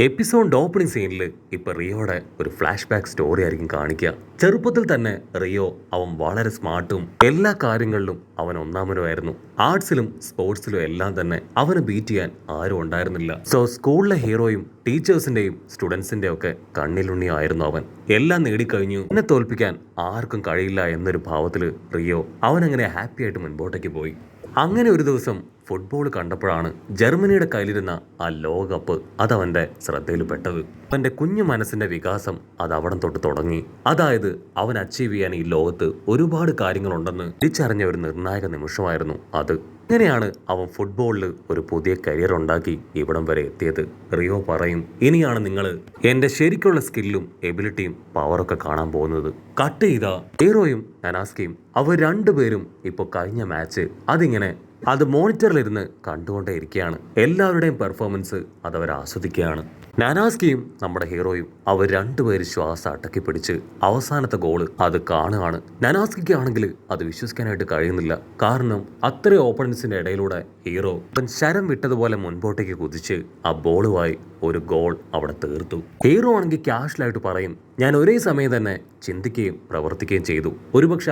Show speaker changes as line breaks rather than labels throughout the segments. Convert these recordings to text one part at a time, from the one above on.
Episode opening സീനിൽ ഇപ്പൊ റിയോയുടെ ഒരു ഫ്ലാഷ് ബാക്ക് സ്റ്റോറി ആയിരിക്കും കാണിക്കുക. ചെറുപ്പത്തിൽ തന്നെ റിയോ അവൻ വളരെ സ്മാർട്ടും എല്ലാ കാര്യങ്ങളിലും അവൻ ഒന്നാമനുമായിരുന്നു. ആർട്സിലും സ്പോർട്സിലും എല്ലാം തന്നെ അവന് ബീറ്റ് ചെയ്യാൻ ആരും ഉണ്ടായിരുന്നില്ല. സോ സ്കൂളിലെ ഹീറോയും ടീച്ചേഴ്സിന്റെയും സ്റ്റുഡൻസിന്റെയും ഒക്കെ കണ്ണിലുണ്ണിയായിരുന്നു അവൻ. എല്ലാം നേടിക്കഴിഞ്ഞു, എന്നെ തോൽപ്പിക്കാൻ ആർക്കും കഴിയില്ല എന്നൊരു ഭാവത്തില് റിയോ അവനങ്ങനെ ഹാപ്പി ആയിട്ട് മുൻപോട്ടേക്ക് പോയി. അങ്ങനെ ഒരു ദിവസം ഫുട്ബോൾ കണ്ടപ്പോഴാണ് ജർമ്മനിയുടെ കയ്യിലിരുന്ന ആ ലോകകപ്പ് അതവന്റെ ശ്രദ്ധയിൽപ്പെട്ടത്. അവന്റെ കുഞ്ഞു മനസ്സിന്റെ വികാസം അത് അവിടെ തൊട്ട് തുടങ്ങി. അതായത് അവൻ അച്ചീവ് ചെയ്യാൻ ഈ ലോകത്ത് ഒരുപാട് കാര്യങ്ങളുണ്ടെന്ന് തിരിച്ചറിഞ്ഞ ഒരു നിർണായക നിമിഷമായിരുന്നു അത്. ഇങ്ങനെയാണ് അവൻ ഫുട്ബോളിൽ ഒരു പുതിയ കരിയർ ഉണ്ടാക്കി ഇവിടം വരെ എത്തിയത്. റിയോ പറയും, ഇനിയാണ് നിങ്ങൾ എന്റെ ശരിക്കുള്ള സ്കില്ലും എബിലിറ്റിയും പവറൊക്കെ കാണാൻ പോകുന്നത്. കട്ട് ചെയ്ത ഹീറോയും നനാസ്കയും അവർ രണ്ടുപേരും ഇപ്പൊ കഴിഞ്ഞ മാച്ച് അത് മോണിറ്ററിലിരുന്ന് കണ്ടുകൊണ്ടേ ഇരിക്കുകയാണ്. എല്ലാവരുടെയും പെർഫോമൻസ് അതവർ ആസ്വദിക്കുകയാണ്. നാനാസ്കിയും നമ്മുടെ ഹീറോയും അവർ രണ്ടുപേരും ശ്വാസം അടക്കി പിടിച്ച് അവസാനത്തെ ഗോള് അത് കാണുകയാണ്. നാനാസ്കിക്ക് ആണെങ്കിൽ അത് വിശ്വസിക്കാനായിട്ട് കഴിയുന്നില്ല. കാരണം അത്രയും ഓപ്പണൻസിന്റെ ഇടയിലൂടെ ഹീറോ ശരം വിട്ടതുപോലെ മുൻപോട്ടേക്ക് കുതിച്ച് ആ ബോളുമായി ഒരു ഗോൾ അവിടെ തീർത്തു. ഹീറോ ആണെങ്കിൽ ക്യാഷ്വലായിട്ട് പറയും, ഞാൻ ഒരേ സമയം തന്നെ ചിന്തിക്കുകയും പ്രവർത്തിക്കുകയും ചെയ്തു. ഒരുപക്ഷെ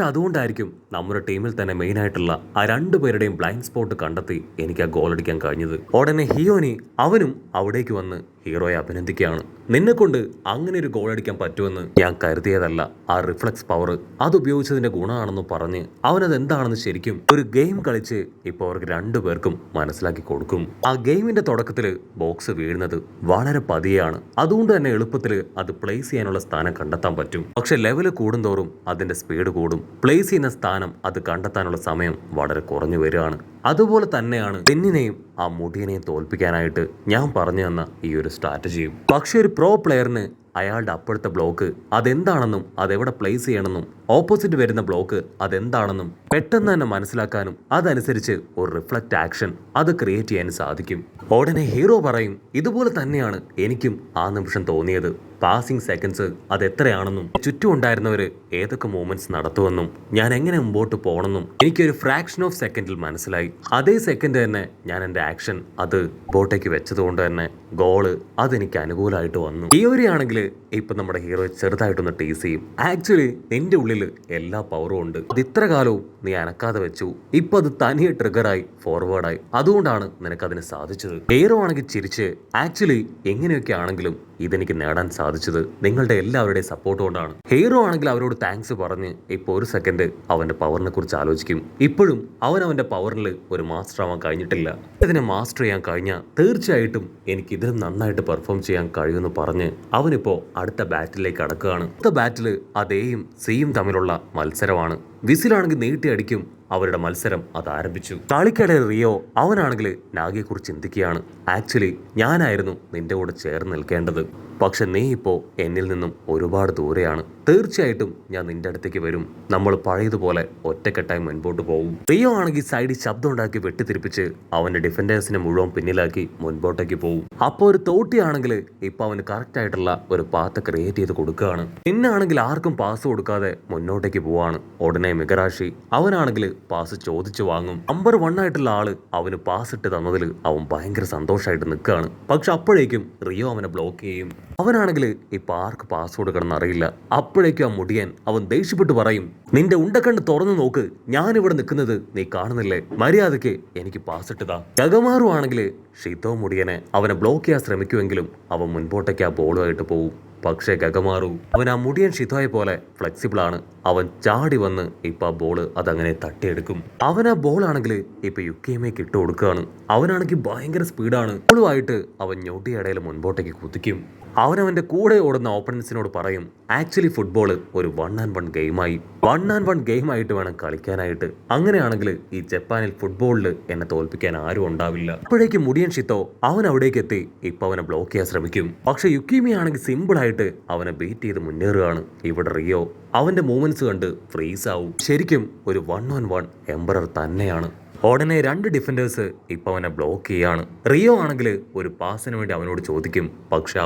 അതുകൊണ്ടായിരിക്കും നമ്മുടെ ടീമിൽ തന്നെ മെയിൻ ആയിട്ടുള്ള ആ രണ്ടുപേരുടെയും ബ്ലൈൻഡ് സ്പോട്ട് കണ്ടെത്തി എനിക്ക് ആ ഗോൾ അടിക്കാൻ കഴിഞ്ഞത്. ഉടനെ ഹിയോനി അവനും അവിടേക്ക് വന്ന് ഹീറോയെ അഭിനന്ദിക്കുകയാണ്. നിന്നെ കൊണ്ട് അങ്ങനെ ഒരു ഗോൾ അടിക്കാൻ പറ്റുമെന്ന് ഞാൻ കരുതിയതല്ല. ആ റിഫ്ലക്സ് പവർ അത് ഉപയോഗിച്ചതിന്റെ ഗുണമാണെന്ന് പറഞ്ഞ് അവനത് എന്താണെന്ന് ശരിക്കും ഒരു ഗെയിം കളിച്ച് ഇപ്പോൾ അവർക്ക് രണ്ടുപേർക്കും മനസ്സിലാക്കി കൊടുക്കും. ആ ഗെയിമിന്റെ തുടക്കത്തില് ബോക്സ് വീഴുന്നത് വളരെ പതിയാണ്. അതുകൊണ്ട് തന്നെ എളുപ്പത്തിൽ അത് പ്ലേസ് ചെയ്യാനുള്ള സ്ഥാനം കണ്ടെത്താൻ പറ്റും. പക്ഷെ ലെവല് കൂടുന്തോറും അതിന്റെ സ്പീഡ് കൂടും. പ്ലേസ് ചെയ്യുന്ന സ്ഥാനം അത് കണ്ടെത്താനുള്ള സമയം വളരെ കുറഞ്ഞു വരികയാണ്. അതുപോലെ തന്നെയാണ് പെന്നിനെയും ആ മുടിയനെയും തോൽപ്പിക്കാനായിട്ട് ഞാൻ പറഞ്ഞു തന്ന ഈ ഒരു സ്ട്രാറ്റജിയും. പക്ഷെ ഒരു പ്രോ പ്ലെയറിന് അയാളുടെ അപ്പോഴത്തെ ബ്ലോക്ക് അതെന്താണെന്നും അതെവിടെ പ്ലേസ് ചെയ്യണമെന്നും ഓപ്പോസിറ്റ് വരുന്ന ബ്ലോക്ക് അതെന്താണെന്നും പെട്ടെന്ന് തന്നെ മനസ്സിലാക്കാനും അതനുസരിച്ച് ഒരു റിഫ്ലക്റ്റ് ആക്ഷൻ അത് ക്രിയേറ്റ് ചെയ്യാനും സാധിക്കും. ഉടനെ ഹീറോ പറയും, ഇതുപോലെ തന്നെയാണ് എനിക്കും ആ നിമിഷം തോന്നിയത്. പാസിംഗ് സെക്കൻഡ്സ് അത് എത്രയാണെന്നും ചുറ്റും ഉണ്ടായിരുന്നവര് ഏതൊക്കെ മൂവ്മെന്റ്സ് നടത്തുമെന്നും ഞാൻ എങ്ങനെ മുമ്പോട്ട് പോകണമെന്നും എനിക്കൊരു ഫ്രാക്ഷൻ ഓഫ് സെക്കൻഡിൽ മനസ്സിലായി. അതേ സെക്കൻഡ് തന്നെ ഞാൻ എൻ്റെ ആക്ഷൻ അത് ബോട്ടേക്ക് വെച്ചതുകൊണ്ട് തന്നെ ഗോള് അതെനിക്ക് അനുകൂലമായിട്ട് വന്നു. ആണെങ്കിൽ ഇപ്പൊ നമ്മുടെ ഹീറോ ചെറുതായിട്ടൊന്ന് ടീസ് ചെയ്യും. ആക്ച്വലി നിന്റെ ഉള്ളിൽ എല്ലാ പവറും ഉണ്ട്. അത് ഇത്ര കാലവും നീ അനക്കാതെ വെച്ചു. ഇപ്പൊ അത് തനിയെ ട്രിഗറായി ഫോർവേഡായി. അതുകൊണ്ടാണ് നിനക്കതിന് സാധിച്ചത്. ഹീറോ ആണെങ്കിൽ ചിരിച്ച്, ആക്ച്വലി എങ്ങനെയൊക്കെ ആണെങ്കിലും ഇതെനിക്ക് നേടാൻ സാധിച്ചത് നിങ്ങളുടെ എല്ലാവരുടെയും സപ്പോർട്ട് കൊണ്ടാണ്. ഹീറോ ആണെങ്കിൽ അവരോട് താങ്ക്സ് പറഞ്ഞ് ഇപ്പൊ ഒരു സെക്കൻഡ് അവന്റെ പവറിനെ കുറിച്ച് ആലോചിക്കും. ഇപ്പോഴും അവന്റെ പവറിൽ ഒരു മാസ്റ്റർ ആവാൻ കഴിഞ്ഞിട്ടില്ല. ഇതിനെ മാസ്റ്റർ ചെയ്യാൻ കഴിഞ്ഞാൽ തീർച്ചയായിട്ടും എനിക്ക് ഇതിലും നന്നായിട്ട് പെർഫോം ചെയ്യാൻ കഴിയുമെന്ന് പറഞ്ഞ് അവനിപ്പോ അടുത്ത ബാറ്റിലേക്ക് കടക്കുകയാണ്. അടുത്ത ബാറ്റില് അതേയും സിയും തമ്മിലുള്ള മത്സരമാണ്. വിസിലാണെങ്കിൽ നീട്ടിയടിക്കും. അവരുടെ മത്സരം അത് ആരംഭിച്ചു. കളിക്കിടയിൽ റിയോ അവനാണെങ്കിൽ നാഗിയെ കുറിച്ച് ചിന്തിക്കുകയാണ്. ആക്ച്വലി ഞാനായിരുന്നു നിന്റെ കൂടെ ചേർന്ന് നിൽക്കേണ്ടത്. പക്ഷെ നീ ഇപ്പോ എന്നിൽ നിന്നും ഒരുപാട് ദൂരെയാണ്. തീർച്ചയായിട്ടും ഞാൻ നിന്റെ അടുത്തേക്ക് വരും. നമ്മൾ പഴയതുപോലെ ഒറ്റക്കെട്ടായി മുൻപോട്ട് പോകും. റിയോ ആണെങ്കിൽ സൈഡിൽ ശബ്ദം ഉണ്ടാക്കി വെട്ടിത്തിരിപ്പിച്ച് അവന്റെ ഡിഫൻഡേഴ്സിനെ മുഴുവൻ പിന്നിലാക്കി മുൻപോട്ടേക്ക് പോകും. അപ്പോൾ ഒരു തോട്ടിയാണെങ്കിൽ ഇപ്പൊ അവന് കറക്റ്റ് ആയിട്ടുള്ള ഒരു പാത്ത് ക്രിയേറ്റ് ചെയ്ത് കൊടുക്കുകയാണ്. പിന്നാണെങ്കിൽ ആർക്കും പാസ് കൊടുക്കാതെ മുന്നോട്ടേക്ക് പോവാണ്. ഉടനെ മിഗറാഷി അവനാണെങ്കിൽ പാസ് ചോദിച്ചു വാങ്ങും. നമ്പർ 1 ആയിട്ടുള്ള ആള് അവന് പാസ് ഇട്ട് തന്നതിൽ അവൻ ഭയങ്കര സന്തോഷമായിട്ട് നിൽക്കുകയാണ്. പക്ഷെ അപ്പോഴേക്കും റിയോ അവനെ ബ്ലോക്ക് ചെയ്യും. അവനാണെങ്കിൽ ഇപ്പൊ ആർക്ക് പാസ് കൊടുക്കണം എന്നറിയില്ല. അപ്പോഴേക്കും ആ മുടിയൻ അവൻ ദേഷ്യപ്പെട്ട് പറയും, നിന്റെ ഉണ്ടക്കണ്ട് തുറന്നു നോക്ക്, ഞാനിവിടെ നിൽക്കുന്നത് നീ കാണുന്നില്ലേ? മര്യാദയ്ക്ക് എനിക്ക് പാസ് ഇട്ടതാ. ഗഗമാറു ആണെങ്കിൽ ഷിതോ മുടിയനെ അവനെ ബ്ലോക്ക് ചെയ്യാൻ ശ്രമിക്കുമെങ്കിലും അവൻ മുൻപോട്ടേക്ക് ആ ബോളുമായിട്ട് പോകും. പക്ഷേ ഗഗമാറു അവൻ ആ മുടിയൻ ഷിതോയെ പോലെ ഫ്ലെക്സിബിൾ ആണ്. അവൻ ചാടി വന്ന് ഇപ്പൊ ആ ബോള് അതങ്ങനെ തട്ടിയെടുക്കും. അവൻ ആ ബോളാണെങ്കിൽ ഇപ്പൊ യുക്കിയമേക്ക് ഇട്ട് കൊടുക്കുകയാണ്. അവനാണെങ്കിൽ ഭയങ്കര സ്പീഡാണ്. ബോളുമായിട്ട് അവൻ ഞൊട്ടിയിടയിൽ മുൻപോട്ടേക്ക് കുതിക്കും. അവനവന്റെ കൂടെ ഓടുന്ന ഓപ്പണൻസിനോട് പറയും, ആക്ച്വലി ഫുട്ബോൾ ഒരു 1-on-1 ഗെയിമായി 1-on-1 ഗെയിമായിട്ട് വേണം കളിക്കാനായിട്ട്. അങ്ങനെയാണെങ്കിൽ ഈ ജപ്പാനിൽ ഫുട്ബോളിൽ എന്നെ തോൽപ്പിക്കാൻ ആരും ഉണ്ടാവില്ല. അപ്പോഴേക്കും മുടിയൻ ഷിത്തോ അവൻ അവിടേക്ക് എത്തി ഇപ്പൊ അവനെ ബ്ലോക്ക് ചെയ്യാൻ ശ്രമിക്കും. പക്ഷെ യുക്കിമി ആണെങ്കിൽ സിമ്പിൾ ആയിട്ട് അവനെ ബീറ്റ് ചെയ്ത് മുന്നേറുകയാണ്. ഇവിടെ റിയോ അവന്റെ മൂവ്മെന്റ്സ് കണ്ട് ഫ്രീസ് ആവും. ശരിക്കും ഒരു 1-on-1 എംപറർ തന്നെയാണ്. ഉടനെ 2 ഡിഫൻഡേഴ്സ് ഇപ്പൊ അവനെ ബ്ലോക്ക് ചെയ്യാണ്. റിയോ ആണെങ്കിൽ ഒരു പാസിന് വേണ്ടി അവനോട് ചോദിക്കും. പക്ഷെ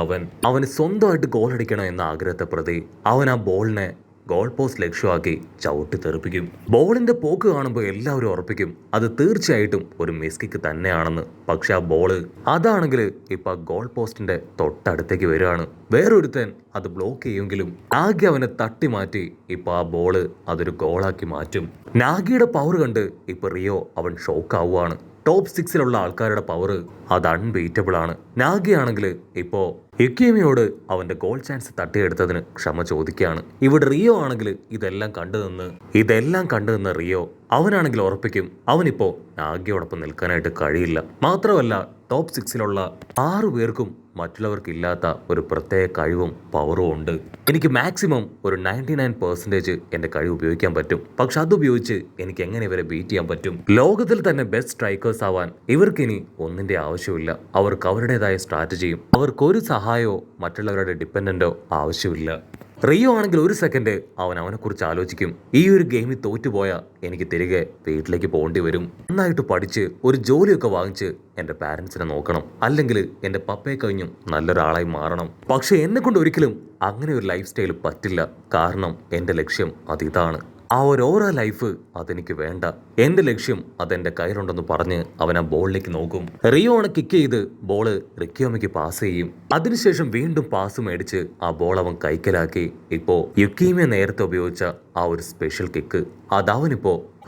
അവന് സ്വന്തമായിട്ട് ഗോൾ അടിക്കണം എന്ന ആഗ്രഹത്തെ പ്രതി അവൻ ആ ബോളിനെ ഗോൾ പോസ്റ്റ് ലക്ഷ്യമാക്കി ചവിട്ടി തെറിപ്പിക്കും. ബോളിന്റെ പോക്ക് കാണുമ്പോൾ എല്ലാവരും ഉറപ്പിക്കും അത് തീർച്ചയായിട്ടും ഒരു മിസ് കിക്ക് തന്നെയാണെന്ന്. പക്ഷെ ആ ബോള് അതാണെങ്കിൽ ഇപ്പൊ ഗോൾ പോസ്റ്റിന്റെ തൊട്ടടുത്തേക്ക് വരികയാണ്. വേറൊരുത്തൻ അത് ബ്ലോക്ക് ചെയ്യുമെങ്കിലും നാഗി അവനെ തട്ടി മാറ്റി ഇപ്പൊ ആ ബോള് അതൊരു ഗോളാക്കി മാറ്റും. നാഗിയുടെ പവർ കണ്ട് ഇപ്പൊ റിയോ അവൻ ഷോക്ക് ആവുകയാണ്. ടോപ്പ് 6 ആൾക്കാരുടെ പവർ അത് അൺബീറ്റബിൾ ആണ്. നാഗി ആണെങ്കിൽ ഇപ്പോ യുക്കിയമിയോട് അവന്റെ ഗോൾ ചാൻസ് തട്ടിയെടുത്തതിന് ക്ഷമ ചോദിക്കുകയാണ്. ഇവിടെ റിയോ ആണെങ്കിൽ ഇതെല്ലാം കണ്ടുനിന്ന് റിയോ അവനാണെങ്കിൽ ഉറപ്പിക്കും അവനിപ്പോ നാഗിയോടൊപ്പം നിൽക്കാനായിട്ട് കഴിയില്ല. മാത്രമല്ല ടോപ്പ് 6 6 പേർക്കും മറ്റുള്ളവർക്കില്ലാത്ത ഒരു പ്രത്യേക കഴിവും പവറും ഉണ്ട്. എനിക്ക് മാക്സിമം ഒരു 99% എൻ്റെ കഴിവ് ഉപയോഗിക്കാൻ പറ്റും. പക്ഷെ അതുപയോഗിച്ച് എനിക്ക് എങ്ങനെ ഇവരെ ബീറ്റ് ചെയ്യാൻ പറ്റും? ലോകത്തിൽ തന്നെ ബെസ്റ്റ് സ്ട്രൈക്കേഴ്സ് ആവാൻ ഇവർക്കിനി ഒന്നിന്റെ ആവശ്യമില്ല. അവർക്ക് അവരുടേതായ സ്ട്രാറ്റജിയും അവർക്കൊരു സഹായമോ മറ്റുള്ളവരുടെ ഡിപ്പെൻഡന്റോ ആവശ്യമില്ല. റിയോ ആണെങ്കിൽ ഒരു സെക്കൻഡ് അവനെക്കുറിച്ച് ആലോചിക്കും. ഈ ഒരു ഗെയിമിൽ തോറ്റുപോയാൽ എനിക്ക് തിരികെ വീട്ടിലേക്ക് പോകേണ്ടി വരും. നന്നായിട്ട് പഠിച്ച് ഒരു ജോലിയൊക്കെ വാങ്ങിച്ച് എൻ്റെ പാരൻസിനെ നോക്കണം, അല്ലെങ്കിൽ എൻ്റെ പപ്പയെ കഴിഞ്ഞും നല്ലൊരാളായി മാറണം. പക്ഷെ എന്നെ കൊണ്ട് ഒരിക്കലും അങ്ങനെ ഒരു ലൈഫ് സ്റ്റൈൽ പറ്റില്ല. കാരണം എൻ്റെ ലക്ഷ്യം അതിതാണ്. ആ ഒരു ലൈഫ് അതെനിക്ക് വേണ്ട. എന്റെ ലക്ഷ്യം അതെന്റെ കയ്യിലുണ്ടെന്ന് പറഞ്ഞ് അവൻ ആ ബോളിലേക്ക് നോക്കും. റിയോ ആണ് കിക്ക് ചെയ്ത് ബോള് റിക്കിയോമയ്ക്ക് പാസ് ചെയ്യും. അതിനുശേഷം വീണ്ടും പാസ് മേടിച്ച് ആ ബോൾ അവൻ കൈക്കലാക്കി ഇപ്പോ യുക്കീമിയ നേരത്തെ ഉപയോഗിച്ച ആ ഒരു സ്പെഷ്യൽ കിക്ക്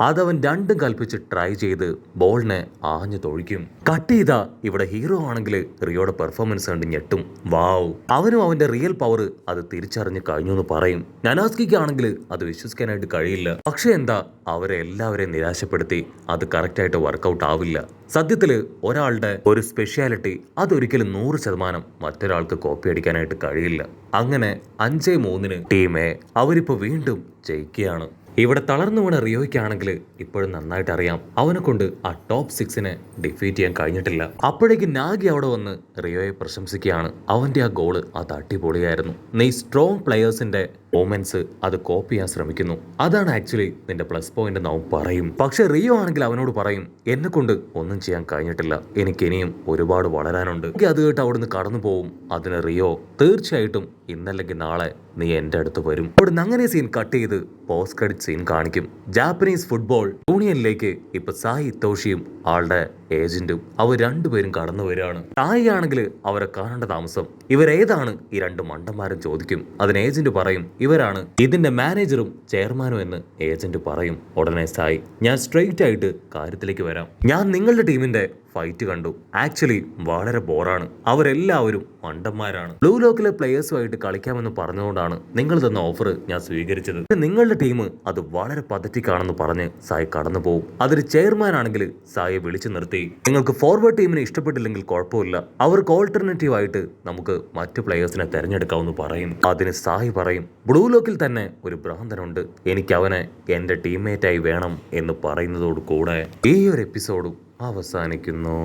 അതവൻ രണ്ടും കൽപ്പിച്ച് ട്രൈ ചെയ്ത് ബോളിനെ ആഞ്ഞു തൊഴിക്കും. കട്ട് ചെയ്താ ഇവിടെ ഹീറോ ആണെങ്കിൽ റിയോയുടെ പെർഫോമൻസ് കണ്ട് ഞെട്ടും. വാവ്, അവനും അവന്റെ റിയൽ പവർ അത് തിരിച്ചറിഞ്ഞ് കഴിഞ്ഞു എന്ന് പറയും. നനാസ്കിക്ക് ആണെങ്കിൽ അത് വിശ്വസിക്കാനായിട്ട് കഴിയില്ല. പക്ഷെ എന്താ, അവരെ എല്ലാവരെയും നിരാശപ്പെടുത്തി അത് കറക്റ്റായിട്ട് വർക്കൗട്ട് ആവില്ല. സത്യത്തില് ഒരാളുടെ ഒരു സ്പെഷ്യാലിറ്റി അതൊരിക്കലും 100% മറ്റൊരാൾക്ക് കോപ്പി അടിക്കാനായിട്ട് കഴിയില്ല. അങ്ങനെ 5-3 ടീമെ അവരിപ്പോ വീണ്ടും ജയിക്കുകയാണ്. ഇവിടെ തളർന്നു വീണ റിയോയ്ക്കാണെങ്കിൽ ഇപ്പോഴും നന്നായിട്ട് അറിയാം അവനെ കൊണ്ട് ആ ടോപ്പ് 6 ഡിഫീറ്റ് ചെയ്യാൻ കഴിഞ്ഞിട്ടില്ല. അപ്പോഴേക്കും നാഗി അവിടെ വന്ന് റിയോയെ പ്രശംസിക്കുകയാണ്. അവന്റെ ആ ഗോള് അത് അടിപൊളിയായിരുന്നു. നീ സ്ട്രോങ് പ്ലെയേഴ്സിന്റെ മൂമെന്റ്സ് അത് കോപ്പി ചെയ്യാൻ ശ്രമിക്കുന്നു, അതാണ് ആക്ച്വലി നിന്റെ പ്ലസ് പോയിന്റ് എന്ന് അവൻ പറയും. പക്ഷെ റിയോ ആണെങ്കിൽ അവനോട് പറയും എന്നെ കൊണ്ട് ഒന്നും ചെയ്യാൻ കഴിഞ്ഞിട്ടില്ല, എനിക്ക് ഇനിയും ഒരുപാട് വളരാനുണ്ട്. അത് കേട്ട് അവിടുന്ന് കടന്നു പോവും. അതിന് റിയോ തീർച്ചയായിട്ടും ഇന്നല്ലെങ്കിൽ നാളെ നീ എൻ്റെ അടുത്ത് വരും. അവിടുന്ന് അങ്ങനെ സീൻ കട്ട് ചെയ്ത് പോസ്റ്റ് ക്രെഡിറ്റ് സീൻ കാണിക്കും. ജാപ്പനീസ് ഫുട്ബോൾ യൂണിയനിലേക്ക് ഇപ്പൊ സായി ഇത്തോഷിയും ആളുടെ ഏജന്റും അവർ രണ്ടുപേരും കടന്നു വരികയാണ്. സായി ആണെങ്കിൽ അവരെ കാണേണ്ട താമസം ഇവരേതാണ് ഈ 2 മണ്ടന്മാരും ചോദിക്കും. അതിന് ഏജന്റ് പറയും ഇവരാണ് ഇതിന്റെ മാനേജറും ചെയർമാനും എന്ന് ഏജന്റ് പറയും. ഉടനെ സായി ഞാൻ സ്ട്രെയിറ്റ് ആയിട്ട് കാര്യത്തിലേക്ക് വരാം. ഞാൻ നിങ്ങളുടെ ടീമിന്റെ ഫൈറ്റ് കണ്ടു. ആക്ച്വലി വളരെ ബോറാണ്. അവരെല്ലാവരും മണ്ടന്മാരാണ്. ബ്ലൂ ലോക്കിലെ പ്ലേയേഴ്സുമായിട്ട് കളിക്കാമെന്ന് പറഞ്ഞുകൊണ്ടാണ് നിങ്ങൾ തന്ന ഓഫർ ഞാൻ സ്വീകരിച്ചത്. നിങ്ങളുടെ ടീം അത് വളരെ പതറ്റിക് ആണെന്ന് പറഞ്ഞ് സായി കടന്നു പോകും. അതിൽ ചെയർമാൻ ആണെങ്കിൽ സായിയെ വിളിച്ചു നിർത്തി നിങ്ങൾക്ക് ഫോർവേഡ് ടീമിനെ ഇഷ്ടപ്പെട്ടില്ലെങ്കിൽ കുഴപ്പമില്ല, അവർക്ക് ഓൾട്ടർനേറ്റീവ് ആയിട്ട് നമുക്ക് മറ്റു പ്ലേയേഴ്സിനെ തെരഞ്ഞെടുക്കാമെന്ന് പറയും. അതിന് സായി പറയും ബ്ലൂ ലോക്കിൽ തന്നെ ഒരു ഭ്രാന്തനുണ്ട്, എനിക്ക് അവനെ എന്റെ ടീംമേറ്റായി വേണം എന്ന് പറയുന്നതോട് കൂടെ ഈ ഒരു എപ്പിസോഡും അവസാനിക്കുന്നു.